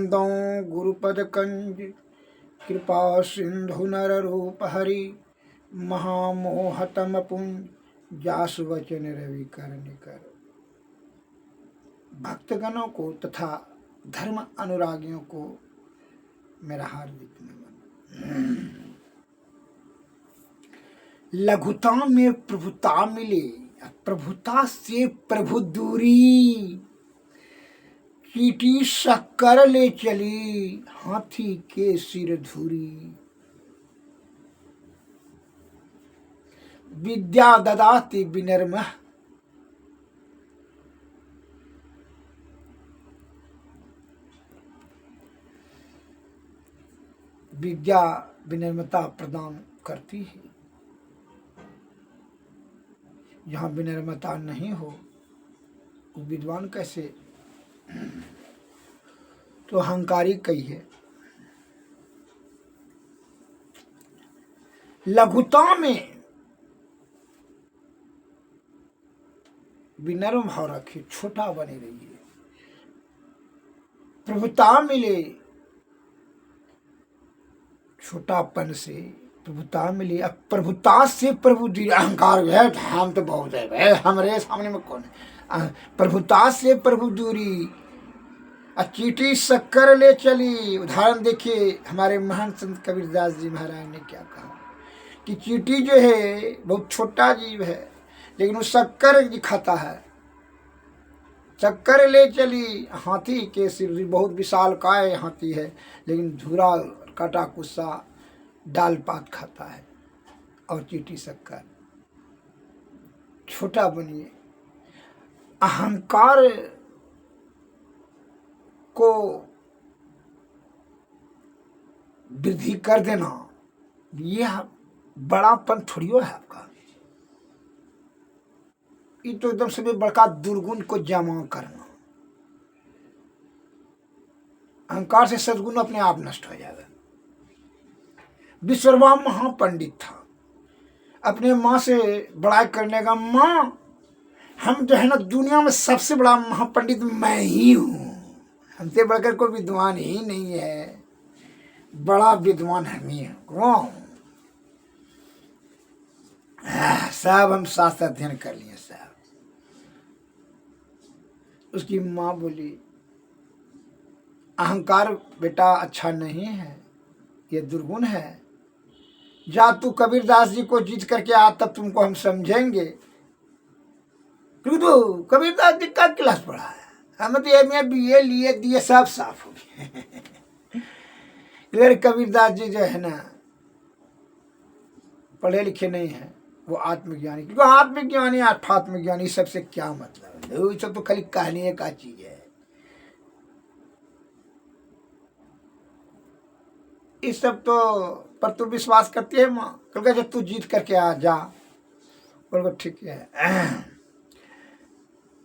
दो गुरुपद कंज कृपा सिंधु नर रूप हरि महामोहतम पुंज जासु वचन रवि कर निकर। भक्तगणों को तथा धर्म अनुरागियों को मेरा हार्दिक नमन। लघुता में प्रभुता मिले, प्रभुता से प्रभु दूरी। चीटी शक्कर ले चली, हाथी के सिर धुरी। विद्या ददाति विनम्र, विद्या विनम्रता प्रदान करती है। जहाँ विनम्रता नहीं हो वो विद्वान कैसे? तो अहंकारी कही है। लघुता में विनम्र भाव रखिए, छोटा बने रहिए। प्रभुता मिले, छोटापन से प्रभुता मिली। अब प्रभुता से प्रभु अहंकार है, हम तो बहुत है भाई, हमारे सामने में कौन है? प्रभुता से प्रभु दूरी। चीटी शक्कर ले चली। उदाहरण देखिए, हमारे महान संत कबीरदास जी महाराज ने क्या कहा कि चीटी जो है बहुत छोटा जीव है, लेकिन वो शक्कर दिखाता है। शक्कर ले चली, हाथी के सिर, बहुत विशाल काय हाथी है, लेकिन धूरा काटा कुस्सा डाल पात खाता है। और चीटी शक्कर, छोटा बनिए। अहंकार को वृद्धि कर देना, यह बड़ापन थोड़ी है आपका। ये तो एकदम से भी बड़का दुर्गुण को जमा करना। अहंकार से सद्गुण अपने आप नष्ट हो जाएगा। विश्वकर्मा महापंडित था, अपने माँ से बड़ाई करने का, माँ हम जो है ना दुनिया में सबसे बड़ा महापंडित मैं ही हूँ, हमसे बढ़कर कोई विद्वान ही नहीं है, बड़ा विद्वान हम ही हैं। कौन? सब हम शास्त्र अध्ययन कर लिए सब। उसकी माँ बोली, अहंकार बेटा अच्छा नहीं है, ये दुर्गुण है। जा तू कबीरदास जी को जीत करके आ, तब तुमको हम समझेंगे। क्योंकि तो कबीरदास जी का क्लास पढ़ा है, हम तो एमए बीए लिए दिए सब साफ हो गए। इधर कबीरदास जी जो है ना पढ़े लिखे नहीं है, वो आत्मज्ञानी। क्योंकि आत्मज्ञानी आत्मज्ञानी सबसे क्या मतलब है? वो सब तो खाली कहने का चीज है। इस सब तो पर तू विश्वास करती है माँ? कल जब तू जीत करके आ जा। बोलो ठीक है।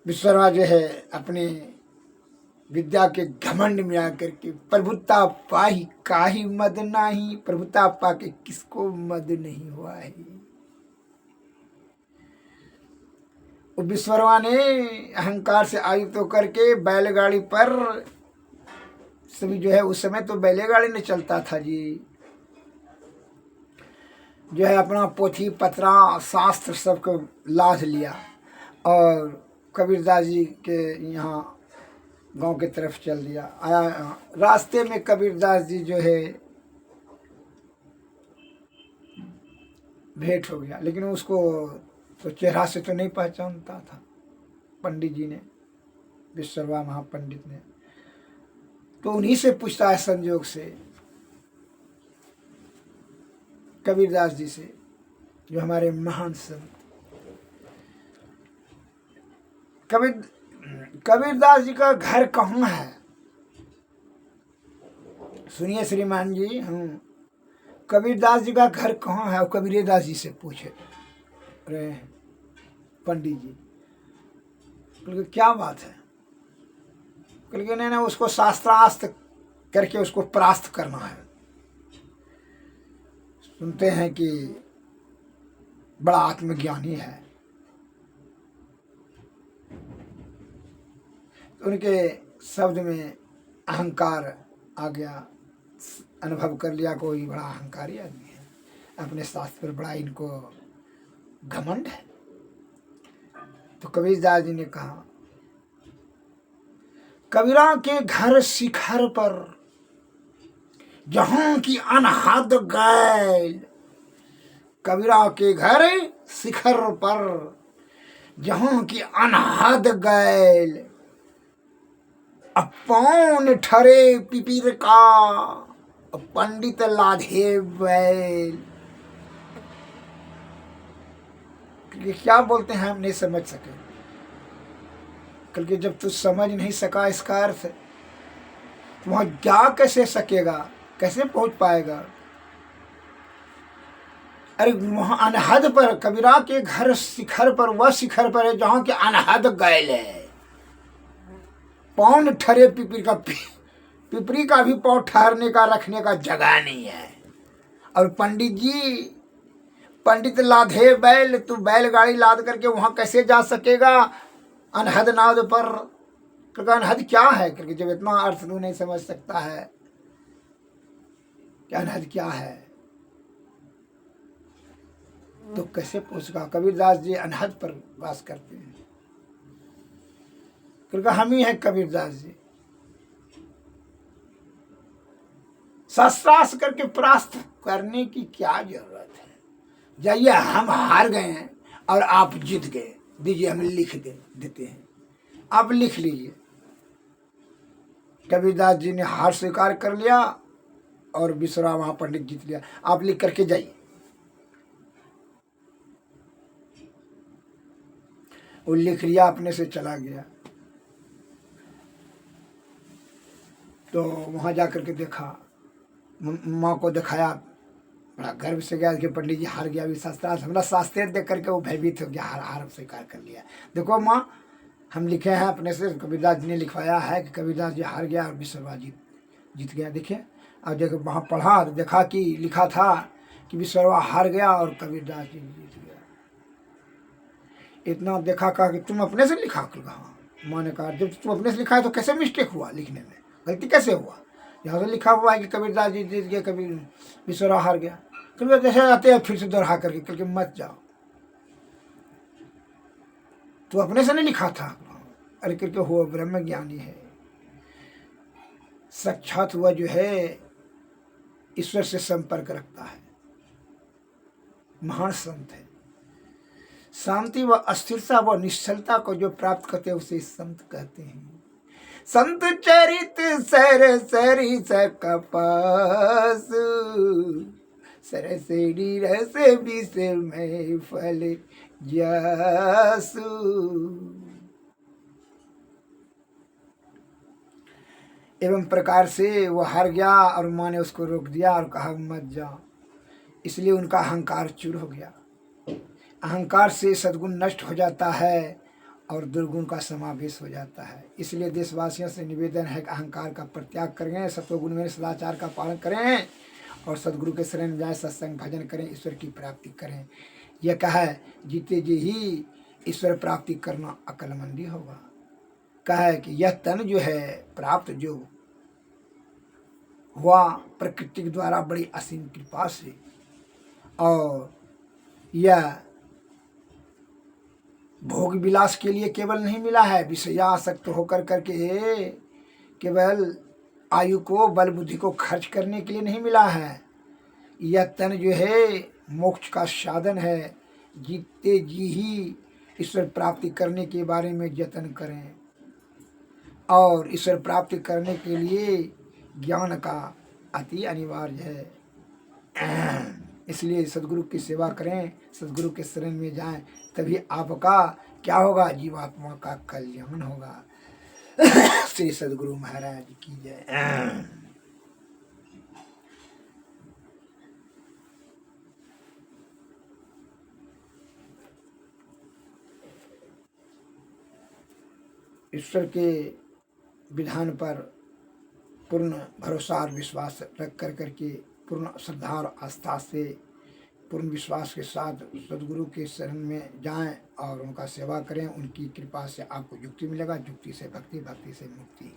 विश्वकर्मा जो है अपनी विद्या के घमंड में आकर के, प्रभुता पाही काहि मद नाही, प्रभुता पा के किसको मद नहीं हुआ है। विश्वकर्मा ने अहंकार से आयुक्त होकर के बैलगाड़ी पर, सभी जो है उस समय तो बैलगाड़ी में चलता था जी, जो है अपना पोथी पत्रा शास्त्र सबको लाद लिया और कबीरदास जी के यहाँ गांव की तरफ चल दिया। आया रास्ते में कबीरदास जी जो है भेंट हो गया, लेकिन उसको तो चेहरा से तो नहीं पहचानता था पंडित जी ने, विश्वकर्मा महापंडित ने। तो उन्हीं से पूछता है संजोग से, कबीरदास जी से, जो हमारे महान संत। कबीरदास जी का घर कहाँ है? सुनिए श्रीमान जी, हम कबीरदास जी का घर कहाँ है? कबीरदास जी से पूछे रहे पंडित जी। बोले क्या बात है? बोले नहीं ना, उसको शास्त्रास्त्र करके उसको परास्त करना है। सुनते हैं कि बड़ा आत्मज्ञानी है। उनके शब्द में अहंकार आ गया, अनुभव कर लिया कोई बड़ा अहंकारी आदमी है, अपने शास्त्र पर बड़ा इनको घमंड है। तो कबीरदास जी ने कहा, कबीरा के घर शिखर पर जहां की अनहद गैल, कबीरा के घर शिखर पर जहां की अनहद गैल, अपौन ठरे पिपीर का पंडित लाधे बैल। क्या बोलते हैं हम नहीं समझ सके, क्योंकि जब तू समझ नहीं सका इसका अर्थ, तो वहां जा कैसे सकेगा, कैसे पहुंच पाएगा। अरे वहां अनहद पर, कबीरा के घर शिखर पर, वह शिखर पर है जहां के अनहद गैल है, पौन ठरे पिपरी का, पिपरी का भी पाँव ठहरने का रखने का जगह नहीं है। और पंडित जी, पंडित लाधे बैल, तू बैलगाड़ी लाद करके वहां कैसे जा सकेगा अनहद नाद पर। क्योंकि अनहद क्या है, क्योंकि जब इतना अर्थ तू नहीं समझ सकता है कि अनहद क्या है, तो कैसे पूछेगा। कबीरदास जी अनहद पर वास करते हैं, क्योंकि हम ही हैं कबीरदास जी। शास्त्रार्थ करके परास्त करने की क्या जरूरत है। जाइए, हम हार गए हैं और आप जीत गए, दीजिए हम लिख देते हैं, आप लिख लीजिए। कबीरदास जी ने हार स्वीकार कर लिया और विश्वराम वहां पंडित जीत लिया, आप लिख करके जाइए। वो लिख लिया, अपने से चला गया। तो वहां जाकर के देखा, माँ को दिखाया, बड़ा गर्व से गया कि पंडित जी हार गया। अभी शास्त्रार्थ, हमरा शास्त्र देख करके वो भयभीत हो गया, हार स्वीकार कर लिया। देखो माँ, हम लिखे हैं अपने से, कबीरदास जी ने लिखवाया है कि कबीरदास जी हार गया और विश्ववा जीत गया। देखिए, अब देखो वहाँ पढ़ा तो देखा कि लिखा था कि विश्ववा हार गया और कबीरदास जी जीत गया। इतना देखा, कहा कि तुम अपने से लिखा। कहा, माँ ने कहा, जब तुम अपने से लिखा है तो कैसे मिस्टेक हुआ लिखने में, गलती कैसे हुआ। यहाँ तो लिखा हुआ है कि कबीरदास जी जीत गए, कबीर विश्ववा हार गया। कबीर जैसे आते हैं फिर से दोहरा करके, करके मत जाओ, तो अपने से नहीं लिखा था। अरे करके हुआ ब्रह्म ज्ञानी है, साक्षात हुआ जो है ईश्वर से संपर्क रखता है, महान संत है। शांति व अस्थिरता व निश्चलता को जो प्राप्त करते हैं उसे संत कहते हैं। संत चरित सर सरी सकपास, सरसेडी रस विष में फल जासु। एवं प्रकार से वो हार गया और माँ ने उसको रोक दिया और कहा मत जाओ। इसलिए उनका अहंकार चूर हो गया। अहंकार से सद्गुण नष्ट हो जाता है और दुर्गुण का समावेश हो जाता है। इसलिए देशवासियों से निवेदन है कि अहंकार का परित्याग करें, सत्वगुण में सदाचार का पालन करें और सदगुरु के शरण जाए, सत्संग भजन करें, ईश्वर की प्राप्ति करें। यह कहा है, जीते जी ही ईश्वर प्राप्ति करना अक्लमंदी होगा। कहा है कि यह तन जो है प्राप्त जो हुआ प्रकृति के द्वारा बड़ी असीम कृपा से, और यह भोग विलास के लिए केवल नहीं मिला है, विषयासक्त होकर करके केवल आयु को, बल बुद्धि को खर्च करने के लिए नहीं मिला है। यह तन जो है मोक्ष का साधन है। जीते जी ही ईश्वर प्राप्ति करने के बारे में यत्न करें, और ईश्वर प्राप्ति करने के लिए ज्ञान का अति अनिवार्य है। इसलिए सदगुरु की सेवा करें, सदगुरु के शरण में जाएं, तभी आपका क्या होगा, जीवात्मा का कल्याण होगा। श्री सदगुरु महाराज की जय। ईश्वर के विधान पर पूर्ण भरोसा और विश्वास रख कर करके, पूर्ण श्रद्धा और आस्था से, पूर्ण विश्वास के साथ सदगुरु के शरण में जाएं और उनका सेवा करें। उनकी कृपा से आपको युक्ति मिलेगा, युक्ति से भक्ति, भक्ति से मुक्ति।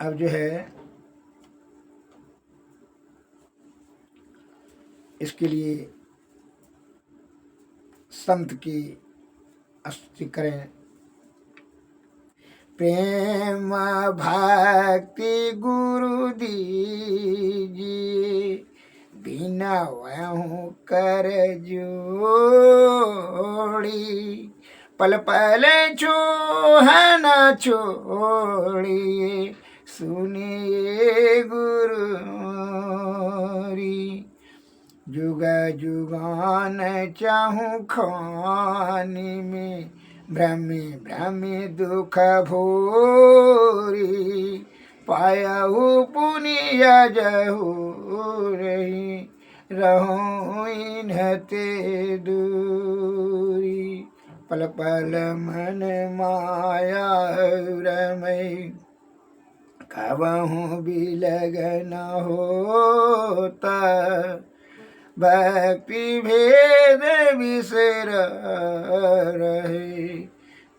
अब जो है इसके लिए संत की स्तुति करें। प्रेम भक्ति गुरु दीजिए, बिना वहूँ कर जोड़ी, पल पल चूहन छोड़िए, सुनिए गुरुरी। जुग जुगान चाहूँ खानी में, भ्रमी भ्रमी दुख भोरी, पायहु पुनिय जहु रही, रहूं इन्हते दूरी। पल पल मन माया रमई, कबहु बिलग न होता, भक्ति भेद बिसर रहे,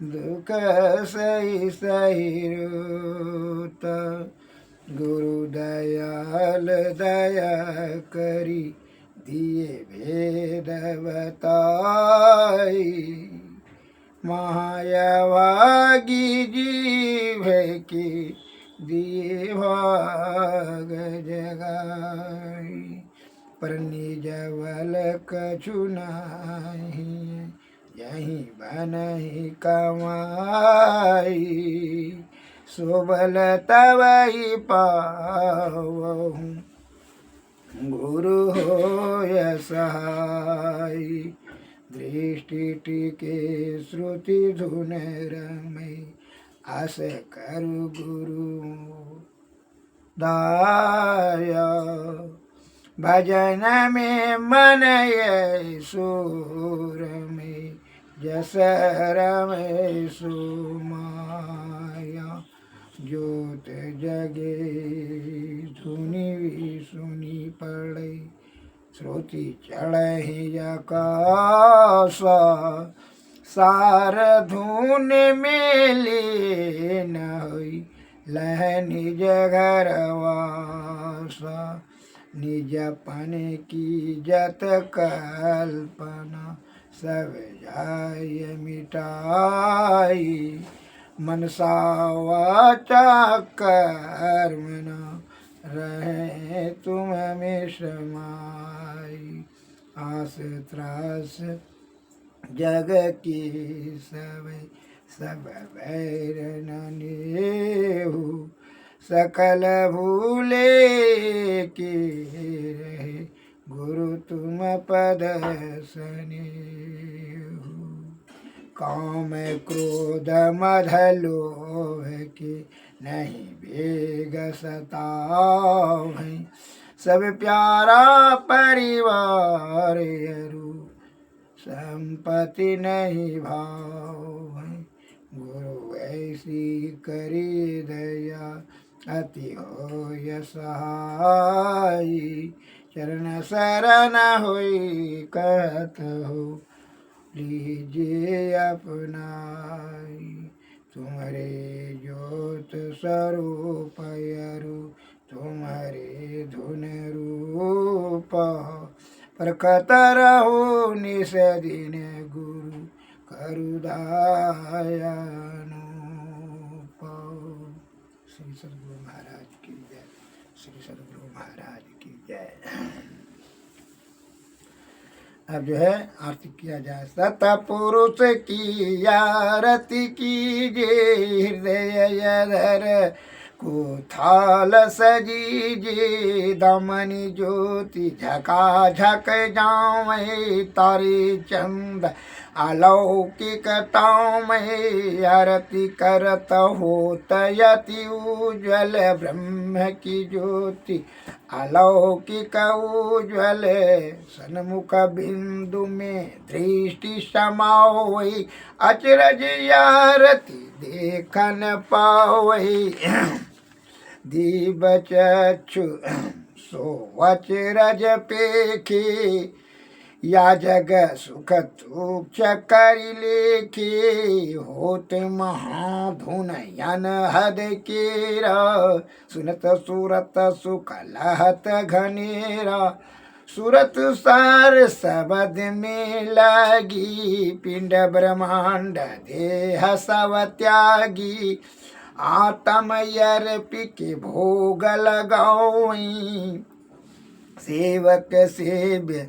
दुख सही सही रोता। गुरु दयाल दया करी, दिए भेद बताई, मायावागी जीव की दिए भाग जगाई। पर निज बल कछु नाही, यही बनहि कमाई, सो बल तवहि पावहु, गुरु होय सहाय। दृष्टि टिके श्रुति धुन रमई, आस करु गुरु दाया। भजन में मन ये सुर में, जस रमे सुमाया। ज्योत जगे धुनि सुनी पड़े, श्रुति चढ़हि आकाशा, सार धुन मेले न होई, लह निज घरवासा। निजपन की जत कल्पना, सब जाय मिटाई, मनसा वाचा कर्मणा, रहे तुम में समाई। आस त्रास जग की सब बैर न नेहु, सकल भूले के रहे, गुरु तुम पद सनेहु। काम क्रोध मद लोभ के, नहीं बेग सतावै, सब प्यारा परिवार अरु, संपत्ति नहीं भावै। गुरु ऐसी करी दया, अति होय सहाय। चरण शरण होई कहत हो, लीजिए अपनाई। तुम्हारे ज्योत स्वरूप अरु, तुम्हारे धुन रूप, प्रकट रहो निस दिन गुरु, करु दयानुप। श्री सद्गुरु महाराज की जय, श्री सद्गुरु महाराज की जय। अब जो है आरती किया जाए। सतपुरुष की आरती कीजिए, हृदय धर को थाल सजीजे, दमनी ज्योति झकाझक जावे, तारे चंद अलौकिकताओं में, आरती करत होत यति उज्ज्वल, ब्रह्म की ज्योति अलौकिक उज्ज्वल, सन्मुख बिंदु में दृष्टि समावै, अचरज आरती देखन पावै। दीप चक्षु सो अचरज पेखे, या जग सुख तूच करि लेखे, होत महाधुन यन हद केरा, सुनत सूरत सुख लहत घनेरा, सूरत सार सबद में लगी, पिंड ब्रह्मांड देह सब त्यागी, आत्म अर्पि के भोग लगाई, सेवक सेव्य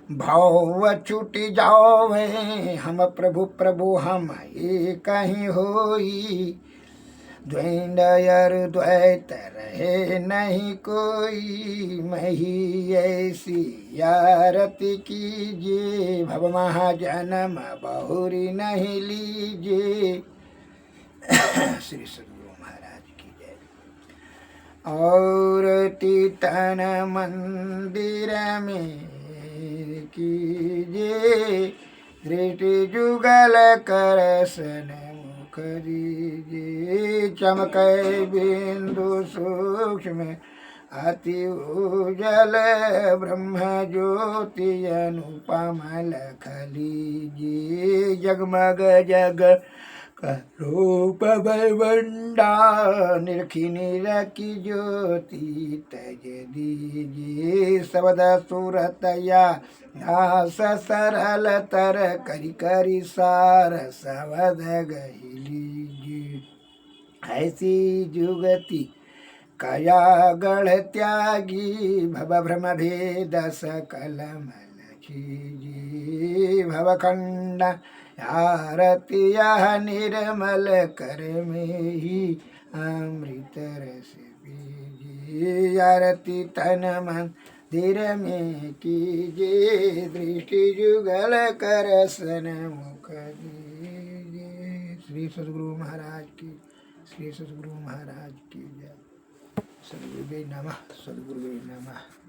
भाव छूट जावे, हम प्रभु प्रभु हम एक ही होई, द्वैंडयर द्वैत रहे नहीं कोई, मही ऐसी आरती कीजिए, भव महाजन्म बहुरी नहीं लीजिए। श्री सद्गुरु महाराज की जय। और तीतन मंदिर में कीजिए, दृष्टि जुगल करसन मुख दीजिए, चमकै बिंदु सूक्ष्म अति उजल, ब्रह्म ज्योति अनुपम लख लीजिए, जगमग जग रूप बलवंडा, निरखी निरखी ज्योति तज दीजिए, सबद सूरतया दास सरल तर, करि करि सार सबद गहि लीजिए, ऐसी जुगति कया गढ़ त्यागी, भव भ्रम भेद सकल मल छीजिए, भवखंड आरती यह निर्मल कर में ही अमृत रस पीजिए, आरती तन मंदिर में कीजिए, दृष्टि जुगल कर सन मुख दीजिए। श्री सद्गुरु महाराज की, श्री सद्गुरु महाराज की जय। सद्गुरुवे नमः, सद्गुरुवे नमः।